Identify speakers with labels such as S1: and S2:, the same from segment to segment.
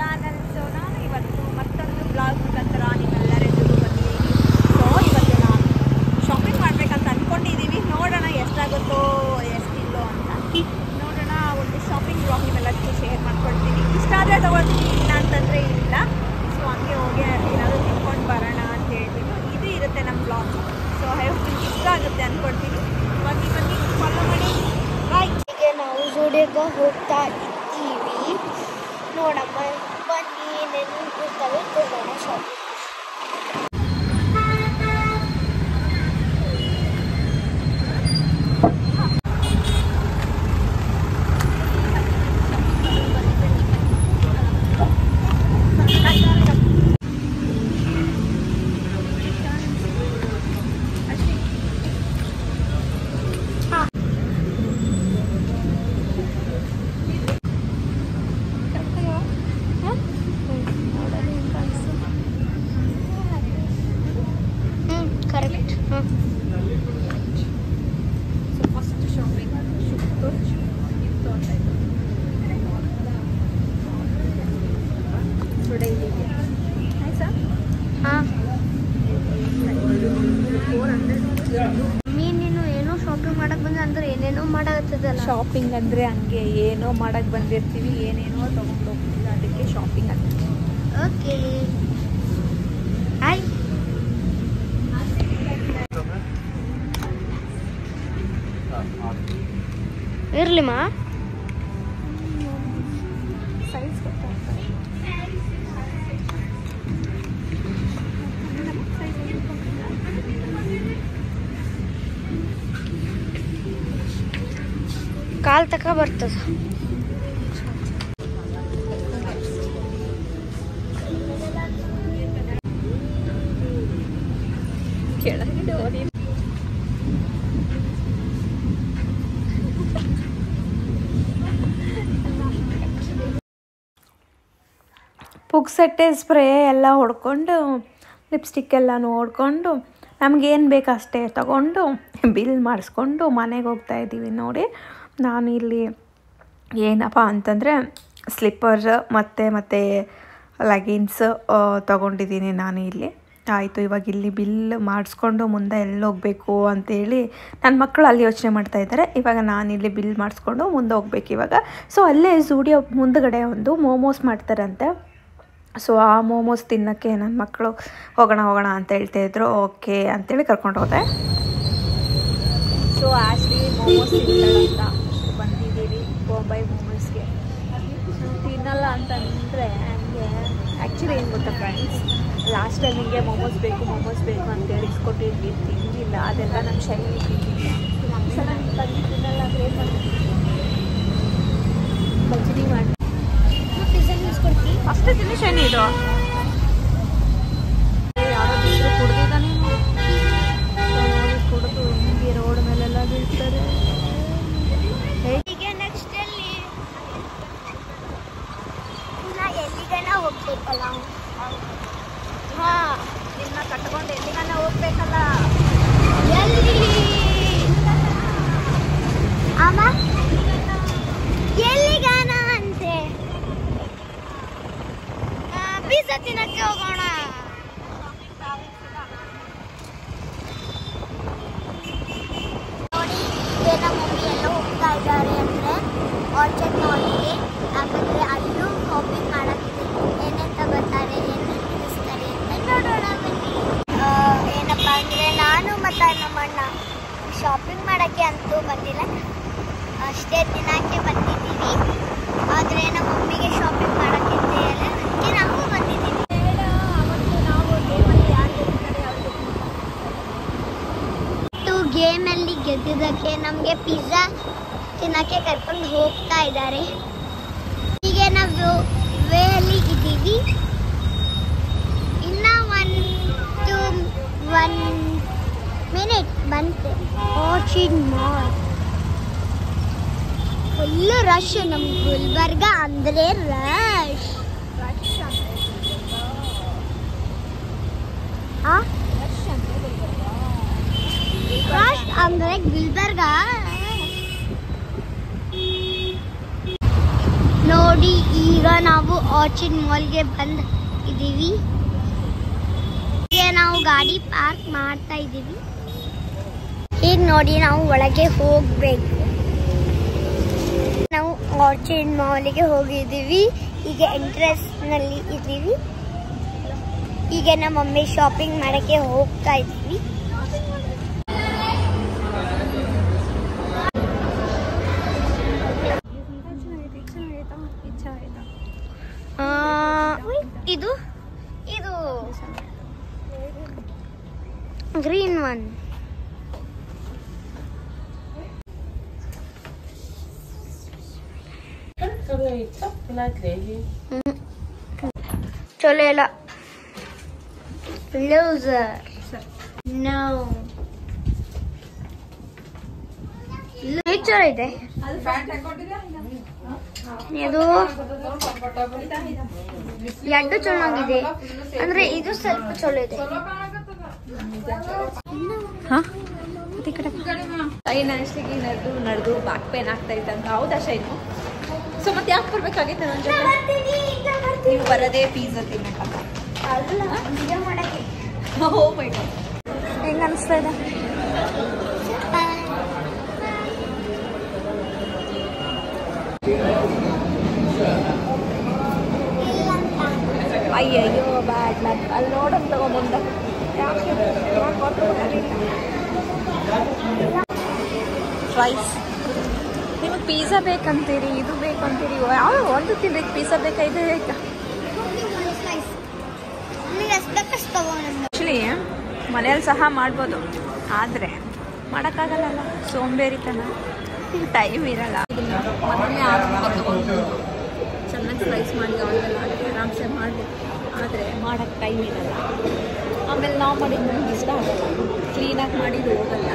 S1: Channel. So ನಾನು ಇವತ್ತು ಮತ್ತೊಂದು ಬ್ಲಾಗ್ ಮುಖಾಂತರ ನಿಮ್ಮೆಲ್ಲರೆದುರು ಬಂದಿದ್ದೀನಿ. ಸೊ ಇವತ್ತು ನಾನು ಶಾಪಿಂಗ್ ಮಾಡಬೇಕಂತ ಅಂದ್ಕೊಂಡಿದ್ದೀವಿ. ನೋಡೋಣ ಎಷ್ಟಾಗುತ್ತೋ ಎಷ್ಟಿಲ್ಲೋ ಅಂತ ನೋಡೋಣ. ಒಂದು ಶಾಪಿಂಗ್ ಬ್ಲಾಗ್ ನಿಮ್ಮೆಲ್ಲರಿಗೂ ಶೇರ್ ಮಾಡ್ಕೊಳ್ತೀನಿ. ಇಷ್ಟ ಆದರೆ ತೊಗೊಳ್ತೀನಿ, ಇಲ್ಲ ಅಂತಂದರೆ ಇಲ್ಲ. ಸೊ ಹಂಗೆ ಹೋಗಿ ಏನಾದರೂ ತಿನ್ಕೊಂಡು ಬರೋಣ ಅಂತ ಹೇಳ್ಬಿಟ್ಟು ಇದು ಇರುತ್ತೆ ನಮ್ಮ ಬ್ಲಾಗ್. ಸೊ ನಿಮ್ಗೆ ಇಷ್ಟ ಆಗುತ್ತೆ ಅಂದ್ಕೊಳ್ತೀನಿ. ಬನ್ನಿ ಬನ್ನಿ ಫಾಲೋ ಮಾಡಿ. ಬಾಯ್.
S2: ಈಗ ನಾವು ಜೋಡಿಯಾಗ ಹೋಗ್ತಾ ಇದ್ದೀವಿ. ನೋಡಮ್ಮ ಬನ್ನಿ ನೆನಪಿರ್ತವೆ ಹೋಗೋಣ ಶಾಪಿಂಗ್. ನೀನು ಏನೋ ಶಾಪಿಂಗ್ ಮಾಡಕ್ಕೆ ಬಂದ್ರೆ ಅಂದ್ರೆ ಏನೇನೋ ಮಾಡಾಕತ್ತದಲ್ಲ.
S1: ಶಾಪಿಂಗ್ ಅಂದರೆ ಹಂಗೆ ಏನೋ ಮಾಡಕ್ಕೆ ಬಂದಿರ್ತೀವಿ, ಏನೇನೋ ತೊಗೊಂಡು ಹೋಗ್ತೀವಿ, ಅದಕ್ಕೆ ಶಾಪಿಂಗ್ ಅಂತ.
S2: Okay hi. ಇರ್ಲಿಮ್ಮ
S1: ಸೈಜ್ ಗೊತ್ತಾಗ್ತದೆ.
S2: ಕಾಲ್ ತಕ ಬರ್ತದ.
S1: ಕೆಳಗಡೆ ಹೋಗಿ ಪುಕ್ಸಟ್ಟೆ ಸ್ಪ್ರೇ ಎಲ್ಲ ಹೊಡ್ಕೊಂಡು ಲಿಪ್ಸ್ಟಿಕ್ ಎಲ್ಲ ನೋಡಿಕೊಂಡು ನಮಗೇನು ಬೇಕು ಅಷ್ಟೇ ತಗೊಂಡು ಬಿಲ್ ಮಾಡಿಸ್ಕೊಂಡು ಮನೆಗೆ ಹೋಗ್ತಾಯಿದ್ದೀವಿ. ನೋಡಿ ನಾನು ಇಲ್ಲಿ ಏನಪ್ಪ ಅಂತಂದರೆ ಸ್ಲಿಪ್ಪರ್ ಮತ್ತು ಲೆಗಿನ್ಸ್ ತೊಗೊಂಡಿದ್ದೀನಿ ನಾನು ಇಲ್ಲಿ. ಆಯಿತು, ಇವಾಗ ಇಲ್ಲಿ ಬಿಲ್ ಮಾಡಿಸ್ಕೊಂಡು ಮುಂದೆ ಎಲ್ಲಿ ಹೋಗಬೇಕು ಅಂತೇಳಿ ನನ್ನ ಮಕ್ಕಳು ಅಲ್ಲಿ ಯೋಚನೆ ಮಾಡ್ತಾಯಿದ್ದಾರೆ. ಇವಾಗ ನಾನಿಲ್ಲಿ ಬಿಲ್ ಮಾಡಿಸ್ಕೊಂಡು ಮುಂದೆ ಹೋಗ್ಬೇಕು ಇವಾಗ. ಸೊ ಅಲ್ಲೇ ಝೂಡಿಯೋ ಮುಂದುಗಡೆ ಒಂದು ಮೋಮೋಸ್ ಮಾಡ್ತಾರಂತೆ. ಸೊ ಆ ಮೋಮೋಸ್ ತಿನ್ನೋಕ್ಕೆ ನನ್ನ ಮಕ್ಕಳು ಹೋಗೋಣ ಅಂತ ಹೇಳ್ತಾಯಿದ್ರು. ಓಕೆ ಅಂತೇಳಿ ಕರ್ಕೊಂಡು ಹೋದೆ. ಸೊ ಆ್ಯಕ್ಚುಲಿ ಮೋಮೋಸ್ ತಿನ್ನಲ್ಲ ಅಂತ ಬಂದಿದ್ದೀವಿ ಬಾಂಬೈ ಮೋಮೋಸ್ಗೆ. ತಿನ್ನಲ್ಲ ಅಂತಂದರೆ ಹಂಗೆ ಆ್ಯಕ್ಚುಲಿ ಏನು ಗೊತ್ತಾ ಫ್ರೆಂಡ್ಸ್, ಲಾಸ್ಟ್ ಟೈಮ್ ಹಿಂಗೆ ಮೋಮೋಸ್ ಬೇಕು ಅಂತೇಳಿ ಇಸ್ಕೊಟ್ಟಿದ್ವಿ, ತಿಂದಿಲ್ಲ. ಅದೆಲ್ಲ ನಮ್ಮ ಶೈಲಿ ತಿಂದಿಲ್ಲ. ಸಲ ತಂದು ತಿನ್ನಲ್ಲ ಅಂದರೆ ಏನು ಮಾಡ್ತೀವಿ, ಬಜ್ಜಿ ಮಾಡಿ ಫಸ್ಟ್ ತಿನ್ನಿ ಶನಿ ಇದು. ಯಾರೋ ಬಿಟ್ಟರು ಕುಡ್ದಿದ್ದಾನೆ ನೋಡಿ, ಕುಡಿದು ಹಿಂಗೆ ರೋಡ್ ಮೇಲೆಲ್ಲ ಬೀಳ್ತಾರೆ.
S2: ಈಗ ನೆಕ್ಸ್ಟ್ ಎಲ್ಲಿಗನ ಹೋಗ್ಬೇಕಲ್ಲ.
S1: ಹಾಂ, ನಿನ್ನ ಕಟ್ಕೊಂಡು ಎಲ್ಲಿಗಾನ ಹೋಗ್ಬೇಕಲ್ಲ.
S2: ಎಲ್ಲಿ ಅಮ್ಮ ಎಲ್ಲಿಗಾನ ಅಂತೆ. ಪಿಜ್ಜಾ ತಿನ್ನಕ್ಕೆ ಹೋಗೋಣ. ನೋಡಿ ನಮ್ಮ ಮಮ್ಮಿ ಎಲ್ಲ ಹೋಗ್ತಾ ಇದ್ದಾರೆ ಅಂದರೆ ಆರ್ಚರ್ಡ್ ಮಾಲ್ಗೆ. ಯಾಕಂದರೆ ಅಲ್ಲೂ ಶಾಪಿಂಗ್ ಮಾಡೋಕ್ಕೆ ಏನೇನು ತಗೋತಾರೆ, ಏನೇನು ತಿನ್ನಿಸ್ತಾರೆ ಅಂತ ನೋಡೋಣ ಬನ್ನಿ. ಏನಪ್ಪ ಅಂದರೆ ನಾನು ಮತ್ತು ನಮ್ಮ ಅಣ್ಣ ಶಾಪಿಂಗ್ ಮಾಡೋಕ್ಕೆ ಅಂತೂ ಬಂದಿಲ್ಲ, ಅಷ್ಟೇ ತಿನ್ನೋಕ್ಕೆ ಬಂದಿದ್ದೀವಿ. ಆದರೆ ನಮ್ಮ ಮಮ್ಮಿಗೆ ಶಾಪಿಂಗ್ ಮಾಡೋಕ್ಕೆ ಅಂತ ಹೇಳಿ ಅದಕ್ಕೆ ನಾವು ಬಂದಿದ್ದೀವಿ. ಗೇಮಲ್ಲಿ ಗೆದ್ದಿದ್ದಕ್ಕೆ ನಮಗೆ ಪಿಜ್ಜಾ ತಿನ್ನೋಕ್ಕೆ ಕರ್ಕೊಂಡು ಹೋಗ್ತಾ ಇದ್ದಾರೆ. ಈಗ ನಾವು ವೇಯಲ್ಲಿ ಇದ್ದೀವಿ. ಇನ್ನು 1 ಮಿನಿಟ್ ಬಂತು. Orchid mall full rush. ನಮ್ಮ ಗುಲ್ಬರ್ಗ ಅಂದರೆ ರಶ್. ರಶ್ ಅಂದರೆ ಗುಲ್ಬರ್ಗ ನೋಡಿ ಈಗ ನಾವು ಆರ್ಚಿಡ್ ಮಾಲ್ಗೆ ಬಂದು ಇದ್ದೀವಿ. ಈಗ ನಾವು ಗಾಡಿ ಪಾರ್ಕ್ ಮಾಡ್ತಾ ಇದ್ದೀವಿ. ಈಗ ನೋಡಿ ನಾವು ಒಳಗೆ ಹೋಗ್ಬೇಕು. ನಾವು ಆರ್ಚಿಡ್ ಮಾಲ್ಗೆ ಹೋಗಿದ್ದೀವಿ. ಈಗ ಎಂಟ್ರೆನ್ಸ್ ನಲ್ಲಿ ಇದ್ದೀವಿ. ಈಗ ನಮ್ಮ ಮಮ್ಮಿ ಶಾಪಿಂಗ್ ಮಾಡಕ್ಕೆ ಹೋಗ್ತಾ ಇದ್ದೀವಿ. ಇದು ಇದು ಗ್ರೀನ್ ಒನ್. ಚಲೋ ಇಲ್ಲ. ಲೂಸರ್. ನೋ. ಚಲೋ ಇದೆ. ಇದು ಎರಡು ಚೆನ್ನಾಗಿದೆ ಅಂದ್ರೆ ಇದು ಸ್ವಲ್ಪ ಚಲೋ ಇದೆ.
S1: ಶೈನಾಸ್ಟಿಗೆ ನಡೆದು ಬ್ಯಾಕ್ ಪೇನ್ ಆಗ್ತಾ ಇದ್ದಂತ. ಹೌದಾ ಶೈನು? ಸೊ ಮತ್ತೆ ಯಾಕೆ ಬರ್ಬೇಕಾಗಿತ್ತು ನನ್ನ ಜೊತೆ? ನೀವು ಬರೋದೇ ಪಿಜ್ಜಾ ತಿನ್ನಕ್ಕಲ್ಲ. ಓ ಮೈ ಗಾಡ್, ಹೆಂಗ ಅನಿಸ್ತಾ ಇದೆ? ಅಯ್ಯಯ್ಯೋ ಬ್ಯಾಡ್ ಲಕ್. ಅಲ್ಲಿ ನೋಡೋದು ತಗೊಂಬಂದ ರೈಸ್. ನಿಮಗೆ ಪಿಜ್ಜಾ ಬೇಕಂತೀರಿ, ಇದು ಬೇಕಂತೀರಿ, ಯಾವ ಒಂದು ತಿನ್ಬೇಕು? ಪಿಜ್ಜಾ ಬೇಕಾ ಇದು ಬೇಕಾ? ಆ್ಯಕ್ಚುಲಿ ಮನೇಲಿ ಸಹ ಮಾಡ್ಬೋದು, ಆದರೆ ಮಾಡೋಕ್ಕಾಗಲ್ಲ, ಸೋಂಬೇರಿತನ, ಟೈಮ್ ಇರಲ್ಲ. ಮೊದಲನೇ ತಗೊಂಡು ಚೆನ್ನಾಗಿ ಸ್ಲೈಸ್ ಮಾಡಿ ಅವೆಲ್ಲ ಆರಾಮ್ಸೆ ಮಾಡಬೇಕು, ಆದರೆ ಮಾಡೋಕ್ಕೆ ಟೈಮ್ ಇರಲ್ಲ. ಆಮೇಲೆ ನಾವು ಮಾಡಿದ್ದು ನಮ್ಗೆ ಇಷ್ಟ ಆಗಲ್ಲ, ಕ್ಲೀನಾಗಿ ಮಾಡಿದ್ದು ಹೋಗಲ್ಲ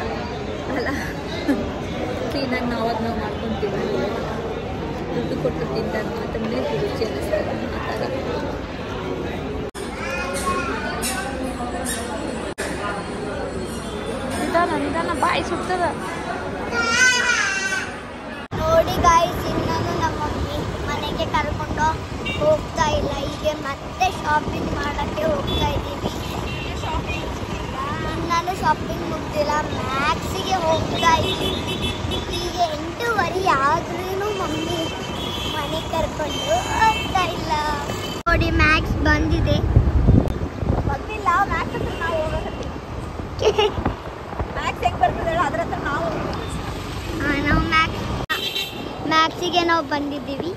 S1: ಅಲ್ಲ. ಕ್ಲೀನಾಗಿ ನಾವು ಮಾಡ್ಕೊತೀವಿ, ದುಡ್ಡು ಕೊಟ್ಟು ತಿಂದಾಗ ಮಾತ್ರನೇ ರುಚಿ ಅನ್ನಿಸ್ತದೆ. ಆ ಥರ ನಿಧಾನ ಬಾಯಿ ಸುಡ್ತದ.
S2: ನೋಡಿ ಗಾಯ್ಸ್, ಇನ್ನೊಂದು ನಮ್ಮ ಮಮ್ಮಿ ಮನೆಗೆ ಕರ್ಕೊಂಡು ಹೋಗ್ತಾ ಇಲ್ಲ. ಈಗ ಮತ್ತೆ ಶಾಪಿಂಗ್ ಮಾಡಕ್ಕೆ ಹೋಗ್ತಾ ಇದ್ದೀವಿ. ನಾನು ಶಾಪಿಂಗ್ ಮುಗ್ದಿಲ್ಲ, ಮ್ಯಾಕ್ಸಿಗೆ ಹೋಗ್ತಾ ಇದ್ದೀವಿ. ಈಗ 8:30 ಆದ್ರೂ ಮಮ್ಮಿ ಮನೆಗೆ ಕರ್ಕೊಂಡು ಹೋಗ್ತಾ ಇಲ್ಲ. ನೋಡಿ ಮ್ಯಾಕ್ಸ್ ಬಂದಿದೆ.
S1: ಬಂದಿಲ್ಲ, ಮ್ಯಾಕ್ಸ್ ಹತ್ರ ನಾವು ಹೋಗೋದು. ಮ್ಯಾಕ್ಸ್ ಹೆಂಗೆ ಬರ್ತದೆ ಅದ್ರ ಹತ್ರ ನಾವು
S2: ನಾವು ಮ್ಯಾಕ್ಸಿಗೆ ನಾವು ಬಂದಿದ್ದೀವಿ.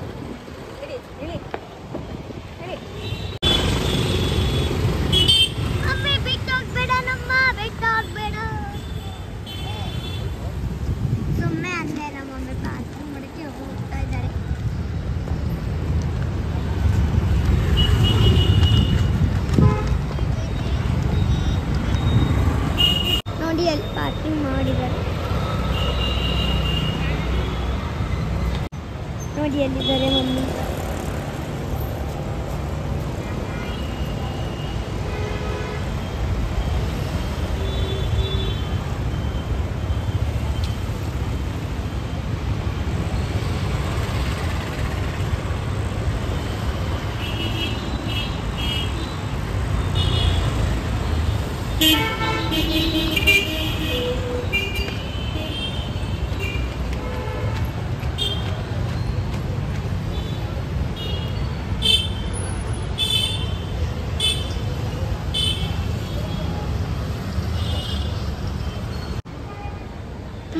S2: ಅಮ್ಮೆ ಬಿಟ್ಟೋಗ್ಬೇಡ, ನಮ್ಮ ಬಿಟ್ಟೋಗ್ಬೇಡ. ಸುಮ್ಮನೆ ಅಂದೆ, ನಮ್ಮಮ್ಮೆ ಬಾತ್ರೂಮ್ ಮಾಡಕ್ಕೆ ಹೋಗ್ತಾ ಇದ್ದಾರೆ. ನೋಡಿ ಅಲ್ಲಿ ಪಾರ್ಕಿಂಗ್ ಮಾಡಿದ್ದಾರೆ. ನೋಡಿ ಎಲ್ಲಿದ್ದಾರೆ ಮಮ್ಮಿ.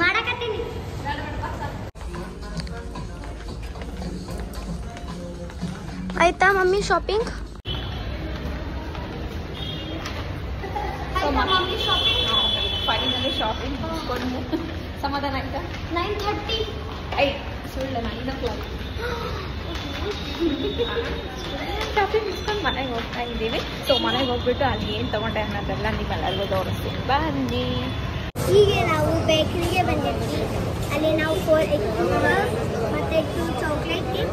S2: ಮಾಡಕತ್ತೀನಿ. ಆಯ್ತಾ ಮಮ್ಮಿ ಶಾಪಿಂಗ್?
S1: ಫೈನಲಿ ಶಾಪಿಂಗ್ ಮುಗಿಸ್ಕೊಂಡು ಸಮಾಧಾನ ಆಯ್ತಾ?
S2: 9:30.
S1: ಸುಳ್ಳ 9 o'clock ಶಾಪಿಂಗ್ ಮುಗಿಸ್ಕೊಂಡು ಮನೆಗೆ ಹೋಗ್ತಾ ಇದ್ದೀವಿ. ಸೊ ಮನೆಗೆ ಹೋಗ್ಬಿಟ್ಟು ಅಲ್ಲಿ ಏನು ತೊಗೊಂಡೆ ಅನ್ನೋದೆಲ್ಲ ನಿಮ್ಮೆಲ್ಲರಿಗೂ ತೋರಿಸ್ತೀನಿ, ಬನ್ನಿ.
S2: ಹೀಗೆ ನಾವು ಬೇಕರಿಗೆ ಬಂದಿದ್ವಿ. ಅಲ್ಲಿ ನಾವು 4 egg puffs ಮತ್ತೆ 2 ಚಾಕ್ಲೇಟ್ ಕೇಕ್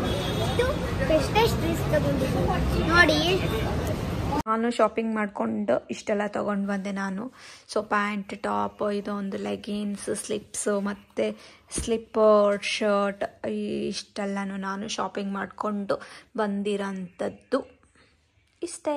S2: 2 ಪೆಸ್ಟೇಸ್ಟ್ರೀಸ್ ತಗೊಂಡಿದ್ವಿ. ನೋಡಿ
S1: ನಾನು ಶಾಪಿಂಗ್ ಮಾಡ್ಕೊಂಡು ಇಷ್ಟೆಲ್ಲ ತೊಗೊಂಡು ಬಂದೆ ನಾನು. ಸೊ ಪ್ಯಾಂಟ್, ಟಾಪ್, ಇದೊಂದು ಲೆಗಿನ್ಸ್, ಸ್ಲಿಪ್ಸು ಮತ್ತು ಸ್ಲಿಪ್ಪರ್, ಶರ್ಟ್ ಇಷ್ಟೆಲ್ಲನೂ ನಾನು ಶಾಪಿಂಗ್ ಮಾಡಿಕೊಂಡು ಬಂದಿರೋಂಥದ್ದು ಇಷ್ಟೇ.